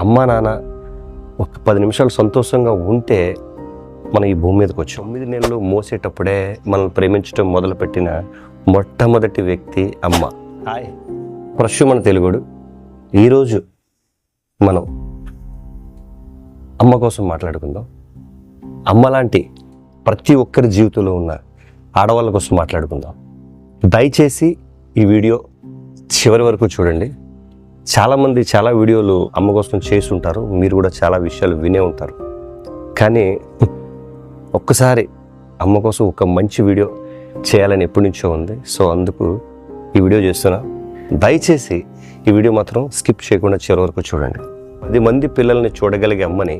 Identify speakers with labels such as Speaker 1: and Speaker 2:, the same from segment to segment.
Speaker 1: అమ్మా నాన్న ఒక 10 నిమిషాలు సంతోషంగా ఉంటే మనం ఈ భూమి మీదకి వచ్చాం. 9 నెలలు మోసేటప్పుడే మనల్ని ప్రేమించడం మొదలుపెట్టిన మొట్టమొదటి వ్యక్తి అమ్మ. హాయ్ ఫ్రెష్ మన తెలుగుడు. ఈరోజు మనం అమ్మ కోసం మాట్లాడుకుందాం. అమ్మ లాంటి ప్రతి ఒక్కరి జీవితంలో ఉన్న ఆడవాళ్ళ కోసం మాట్లాడుకుందాం. దయచేసి ఈ వీడియో చివరి వరకు చూడండి. చాలామంది చాలా వీడియోలు అమ్మ కోసం చేసి ఉంటారు, మీరు కూడా చాలా విషయాలు వినే ఉంటారు. కానీ ఒక్కసారి అమ్మ కోసం ఒక మంచి వీడియో చేయాలని ఎప్పటి నుంచో ఉంది. సో అందుకు ఈ వీడియో చేస్తున్నా. దయచేసి ఈ వీడియో మాత్రం స్కిప్ చేయకుండా చివరి వరకు చూడండి. 10 మంది పిల్లల్ని చూడగలిగే అమ్మని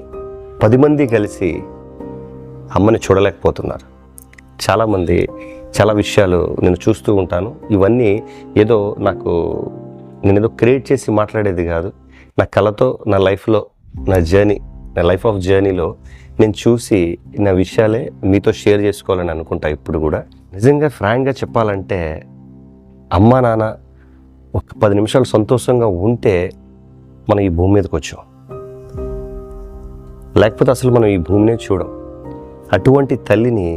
Speaker 1: 10 మంది కలిసి అమ్మని చూడలేకపోతున్నారు. చాలామంది చాలా విషయాలు నేను చూస్తూ ఉంటాను. ఇవన్నీ ఏదో నేను ఏదో క్రియేట్ చేసి మాట్లాడేది కాదు. నా కళతో నా లైఫ్లో నా లైఫ్ ఆఫ్ జర్నీలో నేను చూసి నా విషయాలే మీతో షేర్ చేసుకోవాలని అనుకుంటా. ఇప్పుడు కూడా నిజంగా ఫ్రాంక్గా చెప్పాలంటే అమ్మా నాన్న ఒక 10 నిమిషాలు సంతోషంగా ఉంటే మనం ఈ భూమి మీదకి వచ్చాం. లేకపోతే అసలు మనం ఈ భూమినే చూడం. అటువంటి తల్లిని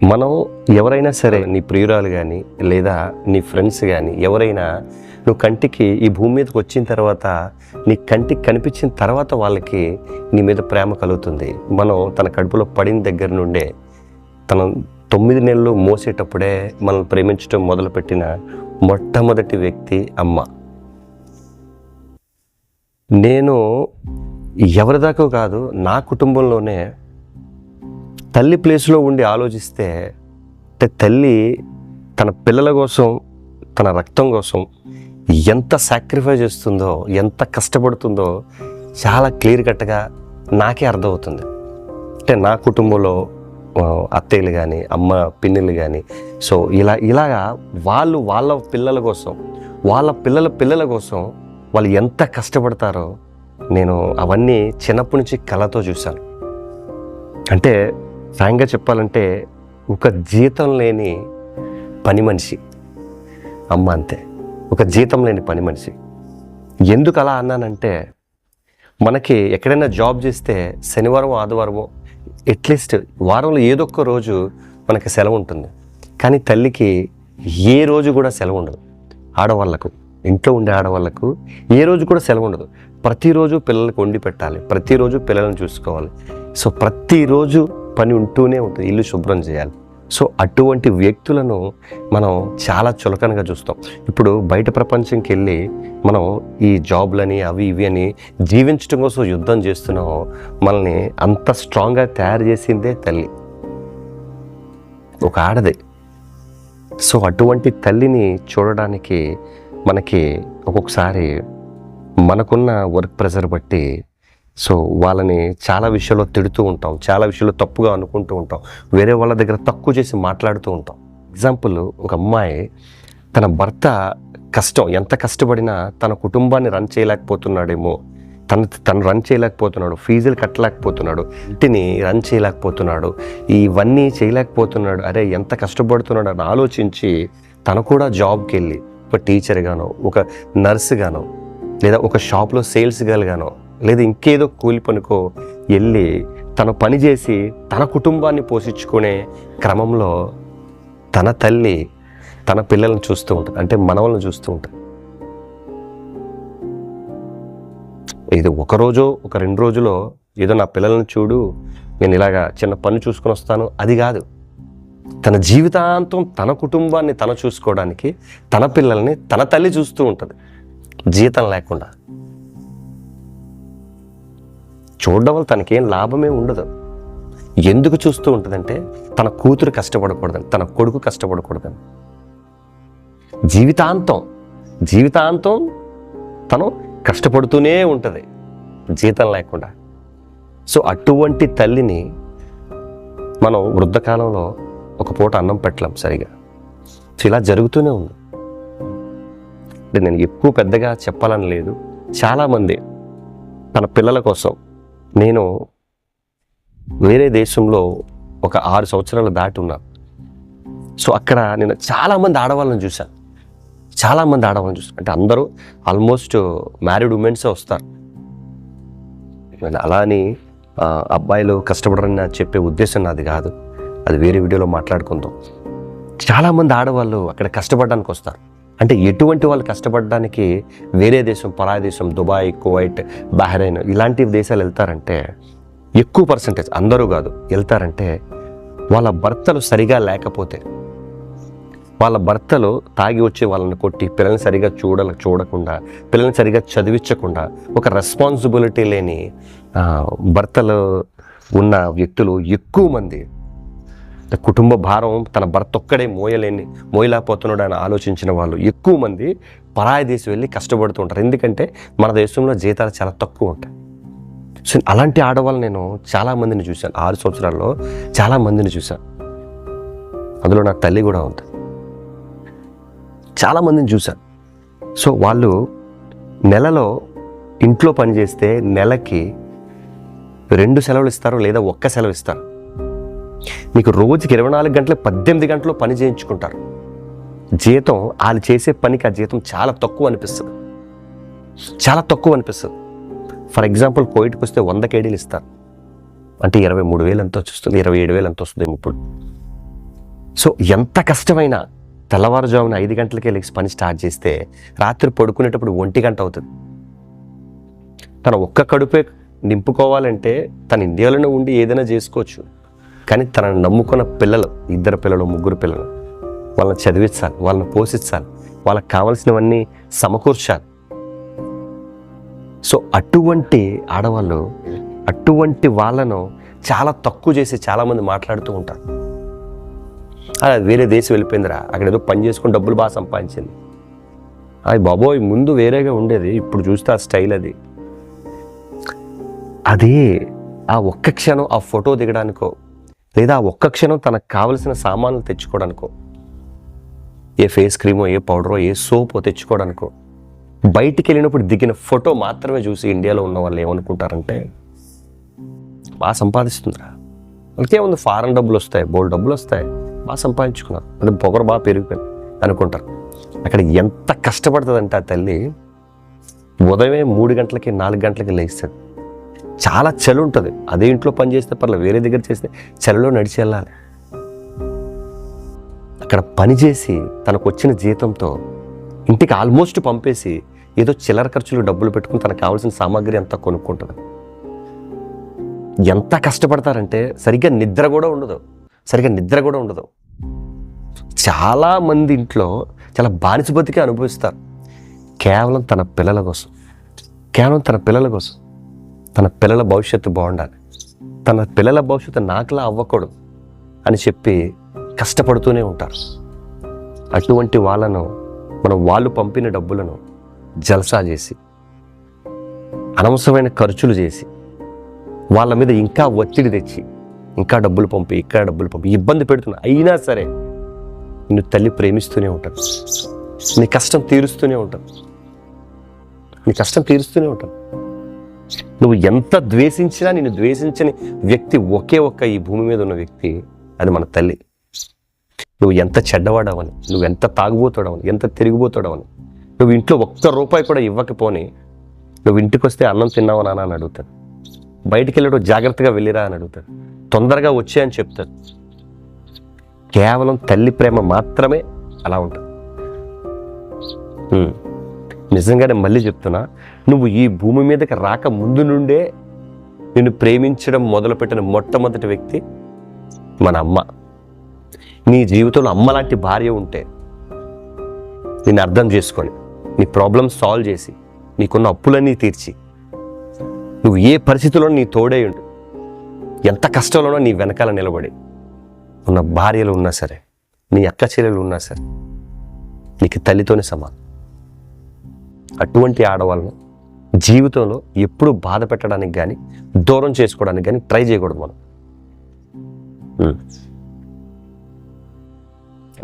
Speaker 1: మనం ఎవరైనా సరే, నీ ప్రియురాలు కానీ లేదా నీ ఫ్రెండ్స్ కానీ ఎవరైనా నువ్వు కంటికి ఈ భూమి మీదకి వచ్చిన తర్వాత నీ కంటికి కనిపించిన తర్వాత వాళ్ళకి నీ మీద ప్రేమ కలుగుతుంది. మనం తన కడుపులో పడిన దగ్గర నుండే తన 9 నెలలు మోసేటప్పుడే మనల్ని ప్రేమించడం మొదలుపెట్టిన మొట్టమొదటి వ్యక్తి అమ్మ. నేను ఎవరి దాకా కాదు, నా కుటుంబంలోనే తల్లి ప్లేస్లో ఉండి ఆలోచిస్తే తల్లి తన పిల్లల కోసం, తన రక్తం కోసం ఎంత సాక్రిఫైస్ చేస్తుందో, ఎంత కష్టపడుతుందో చాలా క్లియర్ కట్గా నాకే అర్థమవుతుంది. అంటే నా కుటుంబంలో అత్తయ్యలు కానీ అమ్మ పిన్నిలు కానీ సో ఇలాగా వాళ్ళు వాళ్ళ పిల్లల కోసం, వాళ్ళ పిల్లల కోసం వాళ్ళు ఎంత కష్టపడతారో నేను అవన్నీ చిన్నప్పటి నుంచి కళతో చూశాను. అంటే ఫ్రాంక్గా చెప్పాలంటే ఒక జీతం లేని పని మనిషి అమ్మ. అంతే, ఒక జీతం లేని పని మనిషి. ఎందుకు అలా అన్నానంటే, మనకి ఎక్కడైనా జాబ్ చేస్తే శనివారం ఆదివారమో అట్లీస్ట్ వారంలో ఏదో ఒక్క రోజు మనకి సెలవు ఉంటుంది. కానీ తల్లికి ఏ రోజు కూడా సెలవు ఉండదు. ఆడవాళ్ళకు, ఇంట్లో ఉండే ఆడవాళ్ళకు ఏ రోజు కూడా సెలవు ఉండదు. ప్రతిరోజు పిల్లలకు వండి పెట్టాలి, ప్రతిరోజు పిల్లలను చూసుకోవాలి. సో ప్రతిరోజు పని ఉంటూనే ఉంటుంది, ఇల్లు శుభ్రం చేయాలి. సో అటువంటి వ్యక్తులను మనం చాలా చులకనగా చూస్తాం. ఇప్పుడు బయట ప్రపంచంకి వెళ్ళి మనం ఈ జాబ్లని అవి ఇవి అని జీవించడం కోసం యుద్ధం చేస్తున్నాం. మనల్ని అంత స్ట్రాంగ్గా తయారు చేసిందే తల్లి, ఒక ఆడది. సో అటువంటి తల్లిని చూడడానికి మనకి ఒక్కొక్కసారి మనకున్న వర్క్ ప్రెషర్ బట్టి సో వాళ్ళని చాలా విషయాల్లో తిడుతూ ఉంటాం, చాలా విషయాల్లో తప్పుగా అనుకుంటూ ఉంటాం, వేరే వాళ్ళ దగ్గర తక్కువ చేసి మాట్లాడుతూ ఉంటాం. ఎగ్జాంపుల్, ఒక అమ్మాయి తన భర్త ఎంత కష్టపడినా తన కుటుంబాన్ని రన్ చేయలేకపోతున్నాడేమో, తను రన్ చేయలేకపోతున్నాడు, ఫీజులు కట్టలేకపోతున్నాడు, ఇంటిని రన్ చేయలేకపోతున్నాడు, ఇవన్నీ చేయలేకపోతున్నాడు, అరే ఎంత కష్టపడుతున్నాడు అని ఆలోచించి తను కూడా జాబ్కి వెళ్ళి ఒక టీచర్గానో, ఒక నర్సుగానో, లేదా ఒక షాప్లో సేల్స్ గర్ల్ గానో, లేదా ఇంకేదో కూలి పనికో వెళ్ళి తను పని చేసి తన కుటుంబాన్ని పోషించుకునే క్రమంలో తన తల్లి తన పిల్లల్ని చూస్తూ ఉంటుంది, అంటే మనవలను చూస్తూ ఉంటుంది. ఇది ఒక రోజో ఒక 2 రోజులో ఏదో నా పిల్లల్ని చూడు, నేను ఇలాగా చిన్న పని చూసుకొని వస్తాను, అది కాదు. తన జీవితాంతం తన కుటుంబాన్ని తను చూసుకోవడానికి తన పిల్లల్ని తన తల్లి చూస్తూ ఉంటుంది, జీతం లేకుండా. చూడడం వల్ల తనకేం లాభమే ఉండదు. ఎందుకు చూస్తూ ఉంటుందంటే తన కూతురు కష్టపడకూడదని, తన కొడుకు కష్టపడకూడదని. జీవితాంతం తను కష్టపడుతూనే ఉంటుంది జీతం లేకుండా. సో అటువంటి తల్లిని మనం వృద్ధకాలంలో ఒక పూట అన్నం పెట్టలేం సరిగా. సో ఇలా జరుగుతూనే ఉంది. అంటే నేను ఎక్కువ పెద్దగా చెప్పాలని లేదు. చాలామంది తన పిల్లల కోసం, నేను వేరే దేశంలో ఒక 6 సంవత్సరాలు దాటి ఉన్నాను. సో అక్కడ నేను చాలామంది ఆడవాళ్ళని చూశాను. చాలామంది ఆడవాళ్ళని చూస్తారు. అంటే అందరూ ఆల్మోస్ట్ మ్యారీడ్ ఉమెన్సే వస్తారు. అలా అని అబ్బాయిలు కష్టపడరని చెప్పే ఉద్దేశం నాది కాదు, అది వేరే వీడియోలో మాట్లాడుకుందాం. చాలామంది ఆడవాళ్ళు అక్కడ కష్టపడడానికి వస్తారు. అంటే ఎటువంటి వాళ్ళు కష్టపడడానికి వేరే దేశం, పరాయి దేశం, దుబాయ్, కువైట్, బహ్రెయిన్ ఇలాంటి దేశాలు వెళ్తారంటే, ఎక్కువ పర్సంటేజ్, అందరూ కాదు, వెళ్తారంటే వాళ్ళ భర్తలు సరిగా లేకపోతే, వాళ్ళ భర్తలు తాగి వచ్చి వాళ్ళని కొట్టి, పిల్లల్ని సరిగా చూడకుండా, పిల్లల్ని సరిగా చదివించకుండా, ఒక రెస్పాన్సిబిలిటీ లేని భర్తలు ఉన్న వ్యక్తులు ఎక్కువ మంది, కుటుంబ భారం తన భర్త ఒక్కడే మోయలేకపోతున్నాడు అని ఆలోచించిన వాళ్ళు ఎక్కువ మంది పరాయి దేశం వెళ్ళి కష్టపడుతూ ఉంటారు. ఎందుకంటే మన దేశంలో జీతాలు చాలా తక్కువ ఉంటాయి. సో అలాంటి ఆడవాళ్ళు నేను చాలామందిని చూశాను. 6 సంవత్సరాల్లో చాలామందిని చూశాను. అందులో నా తల్లి కూడా ఉంది. చాలామందిని చూశాను. సో వాళ్ళు నెలలో ఇంట్లో పనిచేస్తే నెలకి 2 సెలవులు ఇస్తారు, లేదా 1 సెలవు ఇస్తారు. మీకు రోజుకి 24 గంటలు 18 గంటలు పని చేయించుకుంటారు. జీతం, వాళ్ళు చేసే పనికి ఆ జీతం చాలా తక్కువ అనిపిస్తుంది, చాలా తక్కువ అనిపిస్తుంది. ఫర్ ఎగ్జాంపుల్ కోవిడ్కి వస్తే 100 కేడీలు ఇస్తారు, అంటే 23,000 ఎంత వస్తుంది, 27,000 ఎంత వస్తుంది ఇప్పుడు. సో ఎంత కష్టమైనా తెల్లవారుజామున 5 గంటలకే లేచి పని స్టార్ట్ చేస్తే రాత్రి పడుకునేటప్పుడు 1 గంట అవుతుంది. తన ఒక్క కడుపే నింపుకోవాలంటే తన ఇండియాలోనే ఉండి ఏదైనా చేసుకోవచ్చు. కానీ తనను నమ్ముకున్న పిల్లలు, 2 పిల్లలు, 3 పిల్లలు, వాళ్ళని చదివించాలి, వాళ్ళని పోషించాలి, వాళ్ళకి కావాల్సినవన్నీ సమకూర్చాలి. సో అటువంటి ఆడవాళ్ళు, అటువంటి వాళ్ళను చాలా తక్కువ చేసి చాలామంది మాట్లాడుతూ ఉంటారు. అలా వేరే దేశం వెళ్ళిపోయిందిరా, అక్కడ ఏదో పని చేసుకుని డబ్బులు బాగా సంపాదించింది. అది బాబోయ్, ముందు వేరేగా ఉండేది, ఇప్పుడు చూస్తే ఆ స్టైల్ అది. ఆ ఒక్క క్షణం ఆ ఫోటో దిగడానికో, లేదా ఆ ఒక్క క్షణం తనకు కావలసిన సామాన్లు తెచ్చుకోవడానికో, ఏ ఫేస్ క్రీమో, ఏ పౌడరో, ఏ సోపో తెచ్చుకోవడానికో, బయటికి వెళ్ళినప్పుడు దిగిన ఫోటో మాత్రమే చూసి ఇండియాలో ఉన్న వాళ్ళు ఏమనుకుంటారంటే, బాగా సంపాదిస్తుందిరా, ఇంకేముంది, ఫారెన్ డబ్బులు వస్తాయి, బోల్డ్ డబ్బులు వస్తాయి, బాగా సంపాదించుకున్నారు, అది పొగరు బాగా పెరిగిపోయింది అనుకుంటారు. అక్కడ ఎంత కష్టపడుతుందంటే ఆ తల్లి ఉదయమే 3 గంటలకి 4 గంటలకి లేస్తుంది. చాలా చలి ఉంటుంది. అదే ఇంట్లో పని చేస్తే పర్లేదు, వేరే దగ్గర చేస్తే చలిలో నడిచి వెళ్ళాలి. అక్కడ పని చేసి తనకు వచ్చిన జీతంతో ఇంటికి ఆల్మోస్ట్ పంపేసి ఏదో చిల్లర ఖర్చులు డబ్బులు పెట్టుకుని తనకు కావాల్సిన సామాగ్రి అంతా కొనుక్కుంటుంది. ఎంత కష్టపడతారంటే సరిగ్గా నిద్ర కూడా ఉండదు. చాలామంది ఇంట్లో చాలా బానిస బతికే అనుభవిస్తారు, కేవలం తన పిల్లల కోసం, తన పిల్లల భవిష్యత్తు బాగుండాలి, తన పిల్లల భవిష్యత్తు నాకులా అవ్వకూడదు అని చెప్పి కష్టపడుతూనే ఉంటారు. అటువంటి వాళ్ళను వాళ్ళు పంపిన డబ్బులను జల్సా చేసి, అనవసరమైన ఖర్చులు చేసి, వాళ్ళ మీద ఇంకా ఒత్తిడి తెచ్చి, ఇంకా డబ్బులు పంపి ఇబ్బంది పెడుతున్నా, అయినా సరే నిన్ను తల్లి ప్రేమిస్తూనే ఉంటాను, నీ కష్టం తీరుస్తూనే ఉంటాను. నువ్వు ఎంత ద్వేషించినా నిన్ను ద్వేషించని వ్యక్తి ఒకే ఒక్క ఈ భూమి మీద ఉన్న వ్యక్తి, అది మన తల్లి. నువ్వు ఎంత చెడ్డవాడవని, నువ్వు ఎంత తాగుబోతాడవని, ఎంత తిరిగిపోతాడవని, నువ్వు ఇంట్లో ₹1 కూడా ఇవ్వకపోని నువ్వు ఇంటికి వస్తే అన్నం తిన్నావా నాన్న అని అడుగుతాడు, బయటికి వెళ్ళడం జాగ్రత్తగా వెళ్ళిరా అని అడుగుతాడు, తొందరగా వచ్చే అని చెప్తాడు. కేవలం తల్లి ప్రేమ మాత్రమే అలా ఉంటుంది. నిజంగానే మళ్ళీ చెప్తున్నా, నువ్వు ఈ భూమి మీదకి రాక ముందు నుండే నిన్ను ప్రేమించడం మొదలుపెట్టిన మొట్టమొదటి వ్యక్తి మన అమ్మ. నీ జీవితంలో అమ్మ లాంటి భార్య ఉంటే నిన్ను అర్థం చేసుకొని, నీ ప్రాబ్లమ్స్ సాల్వ్ చేసి, నీకున్న అప్పులన్నీ తీర్చి, నువ్వు ఏ పరిస్థితుల్లో నీ తోడే ఉండు, ఎంత కష్టంలోనో నీ వెనకాల నిలబడి ఉన్న భార్యలు ఉన్నా సరే, నీ అక్క చెల్లెలు ఉన్నా సరే, నీకు తల్లితోనే సమానం. అటువంటి ఆడవాళ్ళను జీవితంలో ఎప్పుడు బాధ పెట్టడానికి కానీ, దూరం చేసుకోవడానికి కానీ ట్రై చేయకూడదు మనం.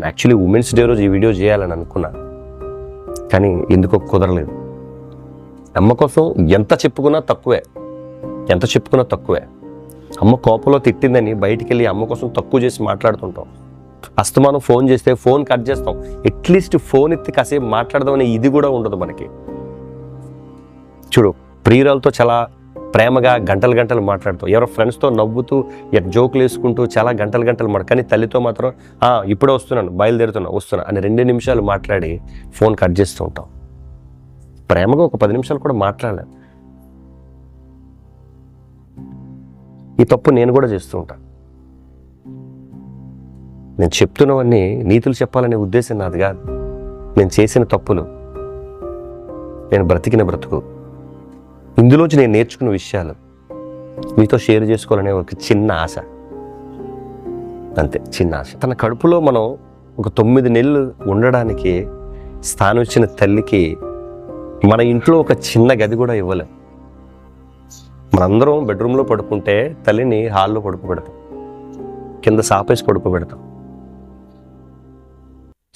Speaker 1: యాక్చువల్లీ ఉమెన్స్ డే రోజు ఈ వీడియో చేయాలని అనుకున్నా, కానీ ఎందుకో కుదరలేదు. అమ్మ కోసం ఎంత చెప్పుకున్నా తక్కువే. అమ్మ కోపంలో తిట్టిందని బయటికి వెళ్ళి అమ్మ కోసం తక్కువ చేసి మాట్లాడుతుంటాం. అస్తమానం ఫోన్ చేస్తే ఫోన్ కట్ చేస్తాం. అట్లీస్ట్ ఫోన్ ఎత్తి కాసేపు మాట్లాడదామని ఇది కూడా ఉండదు మనకి. చూడు, ప్రియురాలతో చాలా ప్రేమగా గంటలు గంటలు మాట్లాడుతాం, ఎవరో ఫ్రెండ్స్తో నవ్వుతూ జోకులు వేసుకుంటూ చాలా గంటలు గంటలు కానీ తల్లితో మాత్రం ఇప్పుడే వస్తున్నాను, వస్తున్నా అని 2 నిమిషాలు మాట్లాడి ఫోన్ కట్ చేస్తూ ఉంటాం. ప్రేమగా ఒక 10 నిమిషాలు కూడా మాట్లాడలేం. ఈ తప్పు నేను కూడా చేస్తూ ఉంటాను. నేను చెప్తున్నవన్నీ నీతులు చెప్పాలనే ఉద్దేశం నాది కాదు. నేను చేసిన తప్పులు, నేను బ్రతికిన బ్రతుకు, ఇందులోంచి నేను నేర్చుకున్న విషయాలు మీతో షేర్ చేసుకోవాలనే ఒక చిన్న ఆశ, అంతే, చిన్న ఆశ. తన కడుపులో మనం ఒక 9 నెలలు ఉండడానికి స్థానం ఇచ్చిన తల్లికి మన ఇంట్లో ఒక చిన్న గది కూడా ఇవ్వలేం. మనందరం బెడ్రూమ్లో పడుకుంటే తల్లిని హాల్లో పడుకోబెడతాం, కింద సాపేసి పడుకోబెడతాం.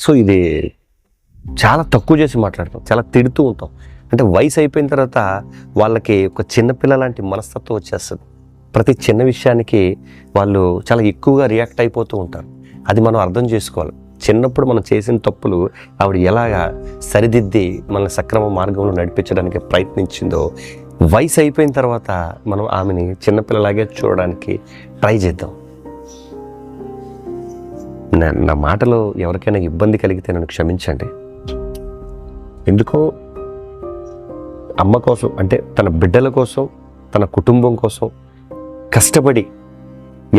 Speaker 1: సో ఇది చాలా తక్కువ చేసి మాట్లాడతాం, చాలా తిడుతూ ఉంటాం. అంటే వయసు అయిపోయిన తర్వాత వాళ్ళకి ఒక చిన్నపిల్ల లాంటి మనస్తత్వం వచ్చేస్తుంది. ప్రతి చిన్న విషయానికి వాళ్ళు చాలా ఎక్కువగా రియాక్ట్ అయిపోతూ ఉంటారు. అది మనం అర్థం చేసుకోవాలి. చిన్నప్పుడు మనం చేసిన తప్పులు ఆవిడ ఎలాగా సరిదిద్ది మన సక్రమ మార్గంలో నడిపించడానికి ప్రయత్నించిందో, వయసు అయిపోయిన తర్వాత మనం ఆమెని చిన్నపిల్లలాగే చూడడానికి ట్రై చేద్దాం. నా మాటలో ఎవరికైనా ఇబ్బంది కలిగితే నన్ను క్షమించండి. ఎందుకో అమ్మ కోసం, అంటే తన బిడ్డల కోసం, తన కుటుంబం కోసం కష్టపడి,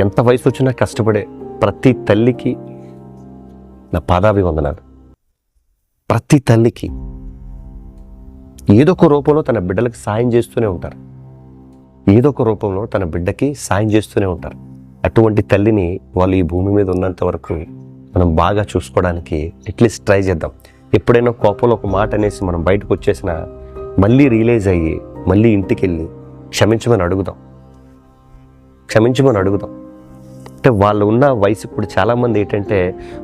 Speaker 1: ఎంత వయసు వచ్చినా కష్టపడే ప్రతి తల్లికి నా పాదాభివందనాలు. ప్రతి తల్లికి ఏదో ఒక రూపంలో తన బిడ్డలకు సాయం చేస్తూనే ఉంటారు, ఏదో ఒక రూపంలో తన బిడ్డకి సాయం చేస్తూనే ఉంటారు. అటువంటి తల్లిని వాళ్ళు ఈ భూమి మీద ఉన్నంత వరకు మనం బాగా చూసుకోవడానికి అట్లీస్ట్ ట్రై చేద్దాం. ఎప్పుడైనా కోపంలో ఒక మాట అనేసి మనం బయటకు వచ్చేసినా మళ్ళీ రియలైజ్ అయ్యి మళ్ళీ ఇంటికి వెళ్ళి క్షమించమని అడుగుదాం. అంటే వాళ్ళు ఉన్న వయసు ఇప్పుడు చాలామంది ఏంటంటే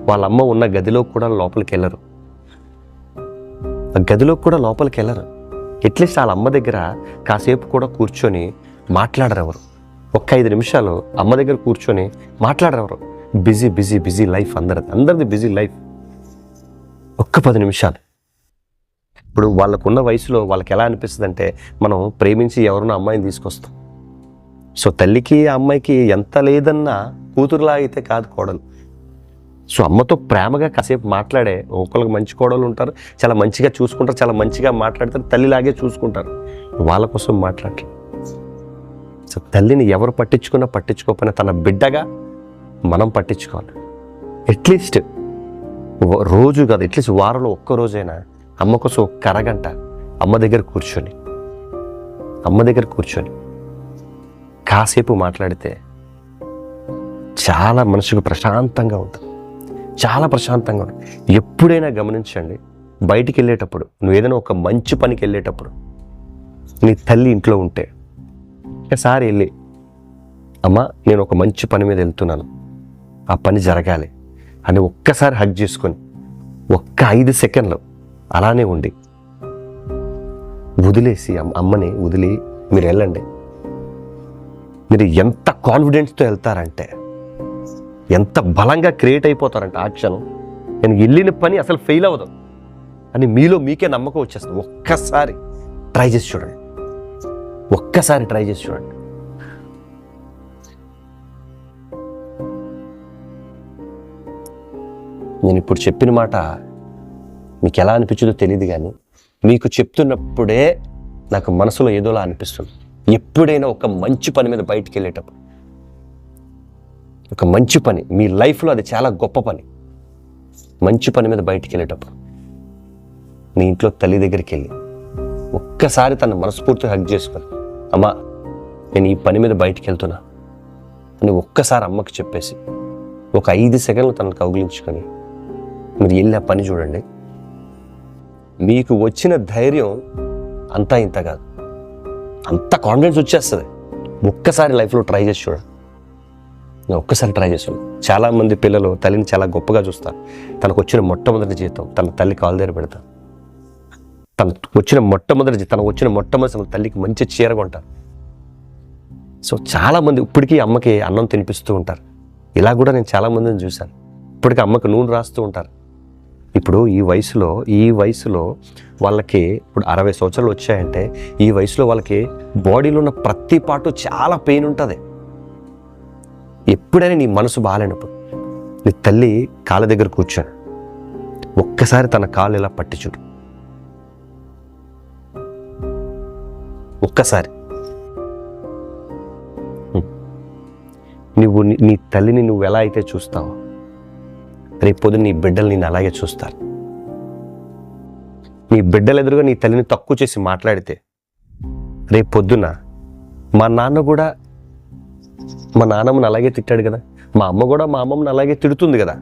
Speaker 1: వాళ్ళ అమ్మ ఉన్న గదిలో కూడా లోపలికి వెళ్ళరు, అట్లీస్ట్ వాళ్ళ అమ్మ దగ్గర కాసేపు కూడా కూర్చొని మాట్లాడరు ఎవరు. ఒక్క 5 నిమిషాలు అమ్మ దగ్గర కూర్చొని మాట్లాడరు ఎవరు. బిజీ లైఫ్, అందరిది బిజీ లైఫ్. ఒక్క 10 నిమిషాలు. ఇప్పుడు వాళ్ళకున్న వయసులో వాళ్ళకి ఎలా అనిపిస్తుంది అంటే, మనం ప్రేమించి ఎవరినో అమ్మాయిని తీసుకొస్తాం. సో తల్లికి ఆ అమ్మాయికి ఎంత లేదన్నా కూతురులా అయితే కాదు కోడలు. సో అమ్మతో ప్రేమగా కాసేపు మాట్లాడే ఒకరికి మంచి కోడలు ఉంటారు, చాలా మంచిగా చూసుకుంటారు, చాలా మంచిగా మాట్లాడతారు, తల్లిలాగే చూసుకుంటారు. వాళ్ళ కోసం మాట్లాడలేదు. సో తల్లిని ఎవరు పట్టించుకోకపోయినా తన బిడ్డగా మనం పట్టించుకోవాలి. అట్లీస్ట్ రోజు కాదు, అట్లీస్ట్ వారంలో ఒక్క రోజైనా అమ్మ కోసం ఒక్క అరగంట అమ్మ దగ్గర కూర్చొని కాసేపు మాట్లాడితే చాలా మనసుకు ప్రశాంతంగా ఉంటుంది. ఎప్పుడైనా గమనించండి, బయటికి వెళ్ళేటప్పుడు, నువ్వు ఏదైనా ఒక మంచి పనికి వెళ్ళేటప్పుడు నీ తల్లి ఇంట్లో ఉంటే ఒకసారి వెళ్ళి, అమ్మ నేను ఒక మంచి పని మీద వెళ్తున్నాను, ఆ పని జరగాలి అని ఒక్కసారి హగ్ చేసుకొని ఒక్క 5 సెకండ్లు అలానే ఉండి వదిలేసి, అమ్మని వదిలి మీరు వెళ్ళండి. మీరు ఎంత కాన్ఫిడెన్స్తో వెళ్తారంటే, ఎంత బలంగా క్రియేట్ అయిపోతారంటే ఆ క్షణం, నేను వెళ్ళిన పని అసలు ఫెయిల్ అవ్వదు అని మీలో మీకే నమ్మకం వచ్చేస్తుంది. ఒక్కసారి ట్రై చేసి చూడండి. నేను ఇప్పుడు చెప్పిన మాట మీకు ఎలా అనిపించిందో తెలియదు, కానీ మీకు చెప్తున్నప్పుడే నాకు మనసులో ఏదోలా అనిపిస్తుంది. ఎప్పుడైనా ఒక మంచి పని మీద బయటికి వెళ్ళేటప్పుడు, ఒక మంచి పని మీ లైఫ్లో, అది చాలా గొప్ప పని, మంచి పని మీద బయటికి వెళ్ళేటప్పుడు నీ ఇంట్లో తల్లి దగ్గరికి వెళ్ళి ఒక్కసారి తన మనస్ఫూర్తిగా హగ్ చేసుకొని, అమ్మా నేను ఈ పని మీద బయటికి వెళ్తున్నా అని ఒక్కసారి అమ్మకి చెప్పేసి ఒక 5 సెకండ్లు తనను కౌగిలించుకొని మీరు వెళ్ళి ఆ పని చూడండి. మీకు వచ్చిన ధైర్యం అంతా ఇంత కాదు, అంత కాన్ఫిడెన్స్ వచ్చేస్తుంది. ఒక్కసారి లైఫ్లో ట్రై చేసి చూడండి. చాలామంది పిల్లలు తల్లిని చాలా గొప్పగా చూస్తారు. తనకు వచ్చిన మొట్టమొదటి జీతం తన తల్లి కాలు దగ్గర పెడతారు. తనకు వచ్చిన మొట్టమొదటి తల్లికి మంచి చీర కొంటారు. సో చాలామంది ఇప్పటికీ అమ్మకి అన్నం తినిపిస్తూ ఉంటారు. ఇలా కూడా నేను చాలామందిని చూశాను. ఇప్పటికీ అమ్మకు నూనె రాస్తూ ఉంటారు. ఇప్పుడు ఈ వయసులో వాళ్ళకి ఇప్పుడు 60 సంవత్సరాలు వచ్చాయంటే ఈ వయసులో వాళ్ళకి బాడీలో ఉన్న ప్రతి పార్టు చాలా పెయిన్ ఉంటుంది. ఎప్పుడైనా నీ మనసు బాగాలేనప్పుడు నీ తల్లి కాళ్ళ దగ్గర కూర్చొని ఒక్కసారి తన కాళ్ళు ఇలా పట్టి చూడు. ఒక్కసారి నువ్వు నీ తల్లిని నువ్వు ఎలా అయితే చూస్తావో రేపు పొద్దున నీ బిడ్డలు నేను అలాగే చూస్తారు. నీ బిడ్డలు ఎదురుగా నీ తల్లిని తక్కువ చేసి మాట్లాడితే రేపు పొద్దున మా నాన్న కూడా మా నాన్నమ్మని అలాగే తిట్టాడు కదా, మా అమ్మ కూడా మా అమ్మమ్మని అలాగే తిడుతుంది కదా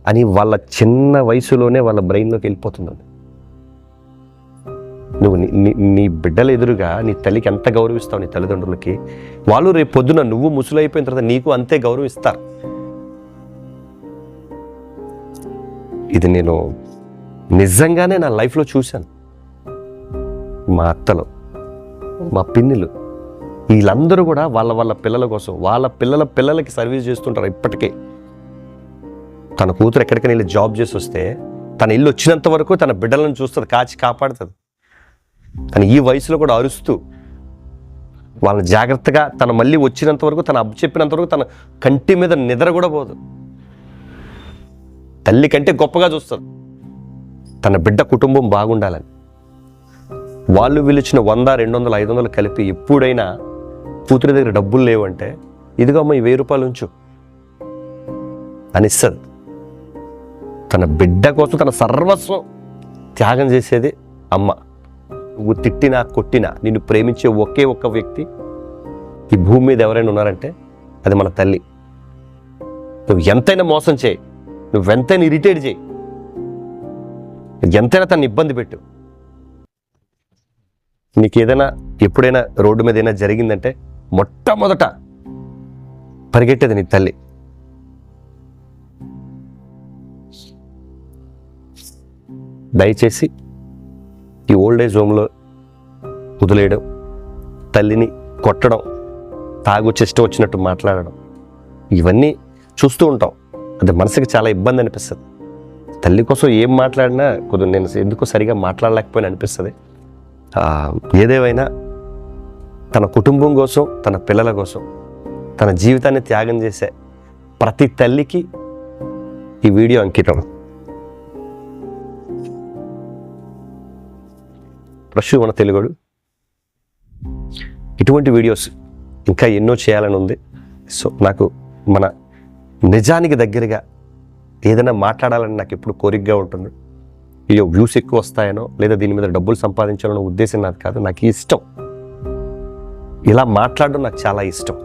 Speaker 1: అని వాళ్ళ చిన్న వయసులోనే వాళ్ళ బ్రెయిన్లోకి వెళ్ళిపోతుంది. నువ్వు నీ బిడ్డల ఎదురుగా నీ తల్లికి ఎంత గౌరవిస్తావు, నీ తల్లిదండ్రులకి, వాళ్ళు రేపు పొద్దున నువ్వు ముసలైపోయిన తర్వాత నీకు అంతే గౌరవిస్తారు. ఇది నేను నిజంగానే నా లైఫ్లో చూశాను. మా అత్తలు, మా పిన్నిలు, వీళ్ళందరూ కూడా వాళ్ళ పిల్లల కోసం వాళ్ళ పిల్లలకి సర్వీస్ చేస్తుంటారు. ఇప్పటికే తన కూతురు ఎక్కడికైనా వెళ్ళి జాబ్ చేసి వస్తే తన ఇల్లు వచ్చినంత వరకు తన బిడ్డలను చూస్తుంది, కాచి కాపాడుతుంది. తను ఈ వయసులో కూడా అరుస్తూ వాళ్ళని జాగ్రత్తగా తను మళ్ళీ వచ్చినంత వరకు తను అబ్బు చెప్పినంత వరకు తన కంటి మీద నిద్ర కూడా పోదు. తల్లి కంటే గొప్పగా చూస్తుంది తన బిడ్డ కుటుంబం బాగుండాలని. వాళ్ళు వీళ్ళిచ్చిన 100, 200, 500 కలిపి ఎప్పుడైనా కూతురి దగ్గర డబ్బులు లేవంటే ఇదిగో అమ్మ ఈ 1000 రూపాయలు ఉంచు అని ఇస్తుంది. తన బిడ్డ కోసం తన సర్వస్వం త్యాగం చేసేది అమ్మ. నువ్వు తిట్టినా కొట్టినా నిన్ను ప్రేమించే ఒకే ఒక్క వ్యక్తి ఈ భూమి మీద ఎవరైనా ఉన్నారంటే అది మన తల్లి. నువ్వు ఎంతైనా మోసం చేయి, నువ్వెంతైనా ఇరిటేట్ చేయి, ఎంతైనా తను ఇబ్బంది పెట్టు, నీకు ఏదైనా ఎప్పుడైనా రోడ్డు మీద ఏదైనా జరిగిందంటే మొట్టమొదట పరిగెట్టేది నీ తల్లి. దయచేసి ఈ ఓల్డ్ ఏజ్ హోమ్లో వదిలేయడం, తల్లిని కొట్టడం, తాగొచ్చేస్తూ వచ్చినట్టు మాట్లాడడం, ఇవన్నీ చూస్తూ ఉంటాం. అది మనసుకి చాలా ఇబ్బంది అనిపిస్తుంది. తల్లి కోసం ఏం మాట్లాడినా కొద్దిగా నేను ఎందుకో సరిగా మాట్లాడలేకపోయినా అనిపిస్తుంది. ఏదేమైనా తన కుటుంబం కోసం, తన పిల్లల కోసం తన జీవితాన్ని త్యాగం చేసే ప్రతి తల్లికి ఈ వీడియో అంకితం. ప్రశ్న మన తెలుగుడు ఇటువంటి వీడియోస్ ఇంకా ఎన్నో చేయాలని ఉంది. సో నాకు మన నిజానికి దగ్గరగా ఏదైనా మాట్లాడాలని నాకు ఎప్పుడు కోరికగా ఉంటుంది. అయ్యో వ్యూస్ ఎక్కువ వస్తాయనో లేదా దీని మీద డబ్బులు సంపాదించాలనో ఉద్దేశం నాది కాదు. నాకు ఇష్టం, ఇలా మాట్లాడడం నాకు చాలా ఇష్టం.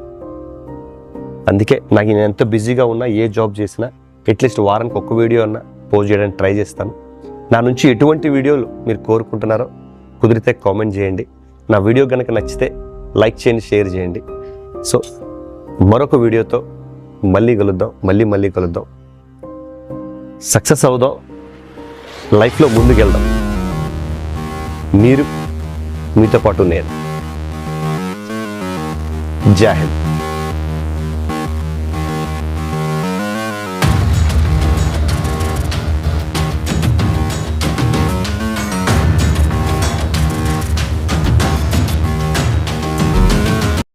Speaker 1: అందుకే నాకు నేను ఎంత బిజీగా ఉన్నా, ఏ జాబ్ చేసినా అట్లీస్ట్ వారానికి ఒక్క వీడియో అన్నా పోస్ట్ చేయడానికి ట్రై చేస్తాను. నా నుంచి ఎటువంటి వీడియోలు మీరు కోరుకుంటున్నారో కుదిరితే కామెంట్ చేయండి. నా వీడియో కనుక నచ్చితే లైక్ చేయండి, షేర్ చేయండి. సో మరొక వీడియోతో మళ్ళీ కలుద్దాం. సక్సెస్ అవుదాం, లైఫ్లో ముందుకెళ్దాం. మీరు, మీతో పాటు నేను. జై హింద్.